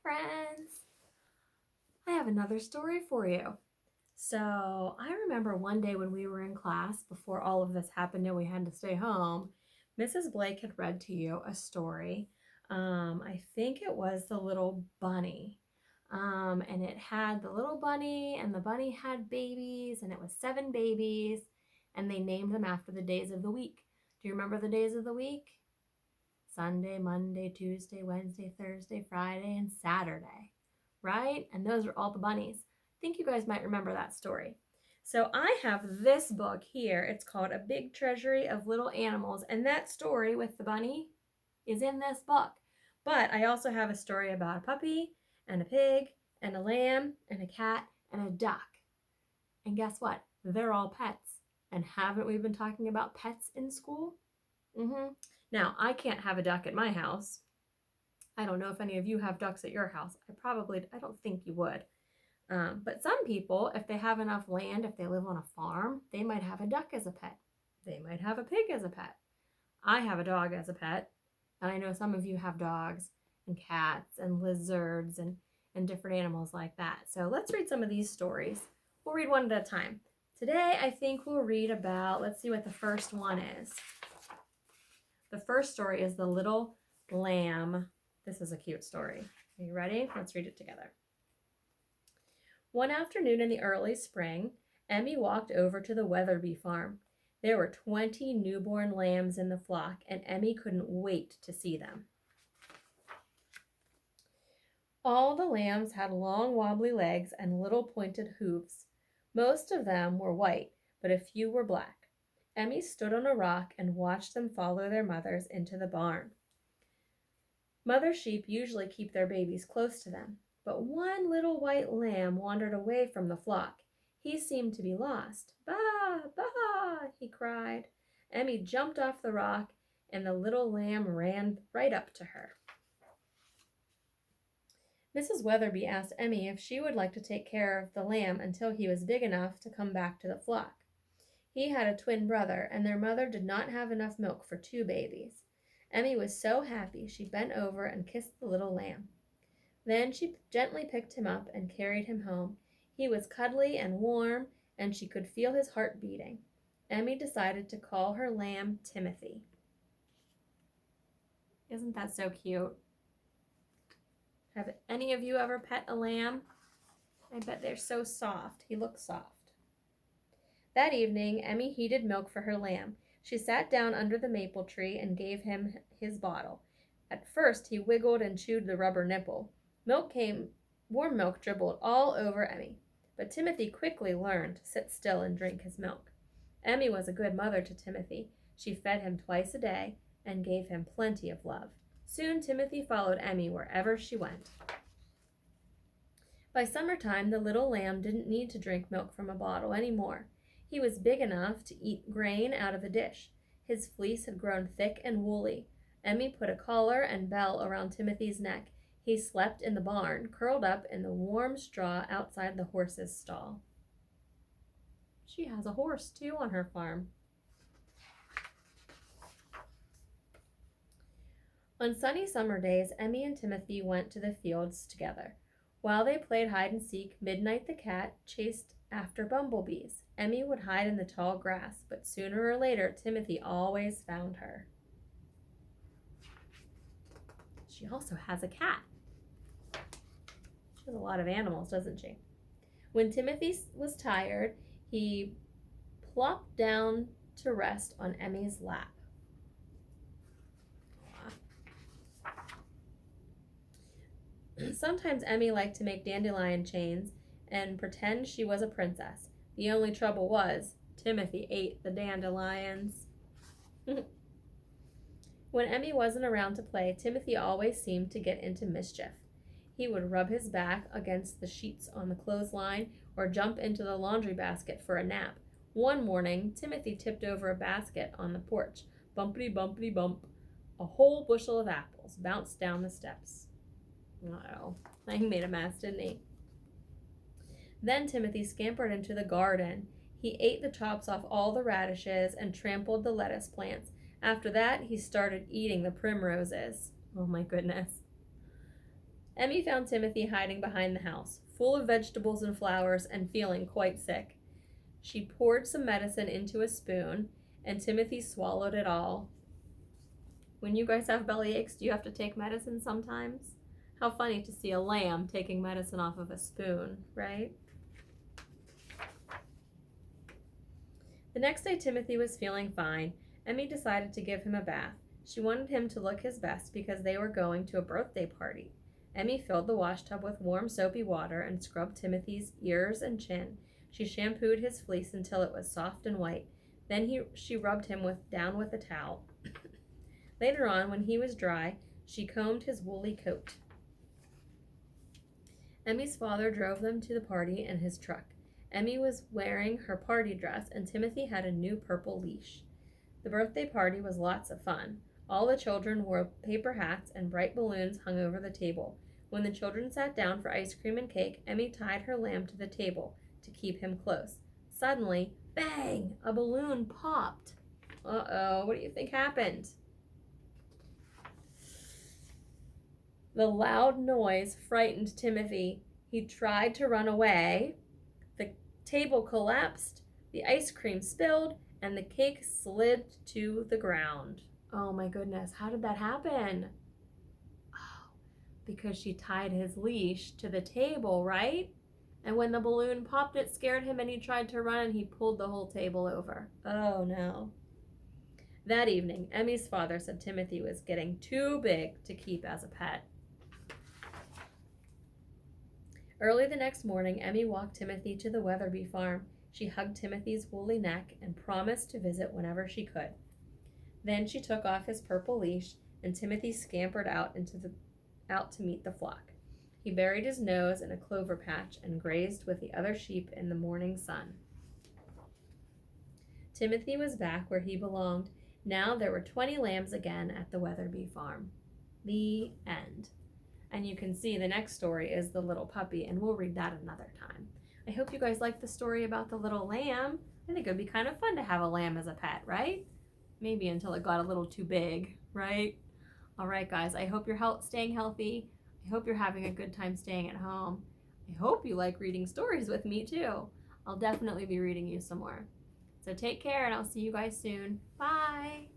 friends! I have another story for you. So, I remember one day when we were in class, before all of this happened and we had to stay home, Mrs. Blake had read to you a story. I think it was The Little Bunny. And it had the little bunny, and the bunny had babies, and it was 7 babies, and they named them after the days of the week. Do you remember the days of the week? Sunday, Monday, Tuesday, Wednesday, Thursday, Friday, and Saturday, right? And those are all the bunnies. I think you guys might remember that story. So I have this book here. It's called A Big Treasury of Little Animals, and that story with the bunny is in this book. But I also have a story about a puppy and a pig and a lamb and a cat and a duck. And guess what? They're all pets. And haven't we been talking about pets in school? Now, I can't have a duck at my house. I don't know if any of you have ducks at your house. I don't think you would. But some people, if they have enough land, if they live on a farm, they might have a duck as a pet. They might have a pig as a pet. I have a dog as a pet. And I know some of you have dogs and cats and lizards and different animals like that. So let's read some of these stories. We'll read one at a time. Today, I think we'll read about, let's see what the first one is. The first story is The Little Lamb. This is a cute story. Are you ready? Let's read it together. One afternoon in the early spring, Emmy walked over to the Weatherby farm. There were 20 newborn lambs in the flock, and Emmy couldn't wait to see them. All the lambs had long wobbly legs and little pointed hooves. Most of them were white, but a few were black. Emmy stood on a rock and watched them follow their mothers into the barn. Mother sheep usually keep their babies close to them, but one little white lamb wandered away from the flock. He seemed to be lost. "Bah, bah," he cried. Emmy jumped off the rock, and the little lamb ran right up to her. Mrs. Weatherby asked Emmy if she would like to take care of the lamb until he was big enough to come back to the flock. He had a twin brother, and their mother did not have enough milk for 2 babies. Emmy was so happy she bent over and kissed the little lamb. Then she gently picked him up and carried him home. He was cuddly and warm, and she could feel his heart beating. Emmy decided to call her lamb Timothy. Isn't that so cute? Have any of you ever pet a lamb? I bet they're so soft. He looks soft. That evening, Emmy heated milk for her lamb. She sat down under the maple tree and gave him his bottle. At first, he wiggled and chewed the rubber nipple. Warm milk dribbled all over Emmy. But Timothy quickly learned to sit still and drink his milk. Emmy was a good mother to Timothy. She fed him twice a day and gave him plenty of love. Soon, Timothy followed Emmy wherever she went. By summertime, the little lamb didn't need to drink milk from a bottle anymore. He was big enough to eat grain out of a dish. His fleece had grown thick and woolly. Emmy put a collar and bell around Timothy's neck. He slept in the barn, curled up in the warm straw outside the horse's stall. She has a horse, too, on her farm. On sunny summer days, Emmy and Timothy went to the fields together. While they played hide and seek, Midnight the cat chased after bumblebees. Emmy would hide in the tall grass, but sooner or later, Timothy always found her. She also has a cat. She has a lot of animals, doesn't she? When Timothy was tired, he plopped down to rest on Emmy's lap. Sometimes Emmy liked to make dandelion chains and pretend she was a princess. The only trouble was, Timothy ate the dandelions. When Emmy wasn't around to play, Timothy always seemed to get into mischief. He would rub his back against the sheets on the clothesline or jump into the laundry basket for a nap. One morning, Timothy tipped over a basket on the porch. Bumpity, bumpity, bump. A whole bushel of apples bounced down the steps. Uh-oh. He made a mess, didn't he? Then Timothy scampered into the garden. He ate the tops off all the radishes and trampled the lettuce plants. After that, he started eating the primroses. Oh my goodness. Emmy found Timothy hiding behind the house, full of vegetables and flowers and feeling quite sick. She poured some medicine into a spoon, and Timothy swallowed it all. When you guys have belly aches, do you have to take medicine sometimes? How funny to see a lamb taking medicine off of a spoon, right? The next day, Timothy was feeling fine. Emmy decided to give him a bath. She wanted him to look his best because they were going to a birthday party. Emmy filled the washtub with warm, soapy water and scrubbed Timothy's ears and chin. She shampooed his fleece until it was soft and white. Then she rubbed him down with a towel. Later on, when he was dry, she combed his woolly coat. Emmy's father drove them to the party in his truck. Emmy was wearing her party dress, and Timothy had a new purple leash. The birthday party was lots of fun. All the children wore paper hats, and bright balloons hung over the table. When the children sat down for ice cream and cake, Emmy tied her lamb to the table to keep him close. Suddenly, bang! A balloon popped. Uh-oh, what do you think happened? The loud noise frightened Timothy. He tried to run away. The table collapsed, the ice cream spilled, and the cake slid to the ground. Oh my goodness, how did that happen? Oh, because she tied his leash to the table, right? And when the balloon popped, it scared him and he tried to run and he pulled the whole table over. Oh no. That evening, Emmy's father said Timothy was getting too big to keep as a pet. Early the next morning, Emmy walked Timothy to the Weatherby farm. She hugged Timothy's woolly neck and promised to visit whenever she could. Then she took off his purple leash, and Timothy scampered out to meet the flock. He buried his nose in a clover patch and grazed with the other sheep in the morning sun. Timothy was back where he belonged. Now there were 20 lambs again at the Weatherby farm. The end. And you can see the next story is the little puppy, and we'll read that another time. I hope you guys liked the story about the little lamb. I think it would be kind of fun to have a lamb as a pet, right? Maybe until it got a little too big, right? All right, guys, I hope you're staying healthy. I hope you're having a good time staying at home. I hope you like reading stories with me, too. I'll definitely be reading you some more. So take care, and I'll see you guys soon. Bye!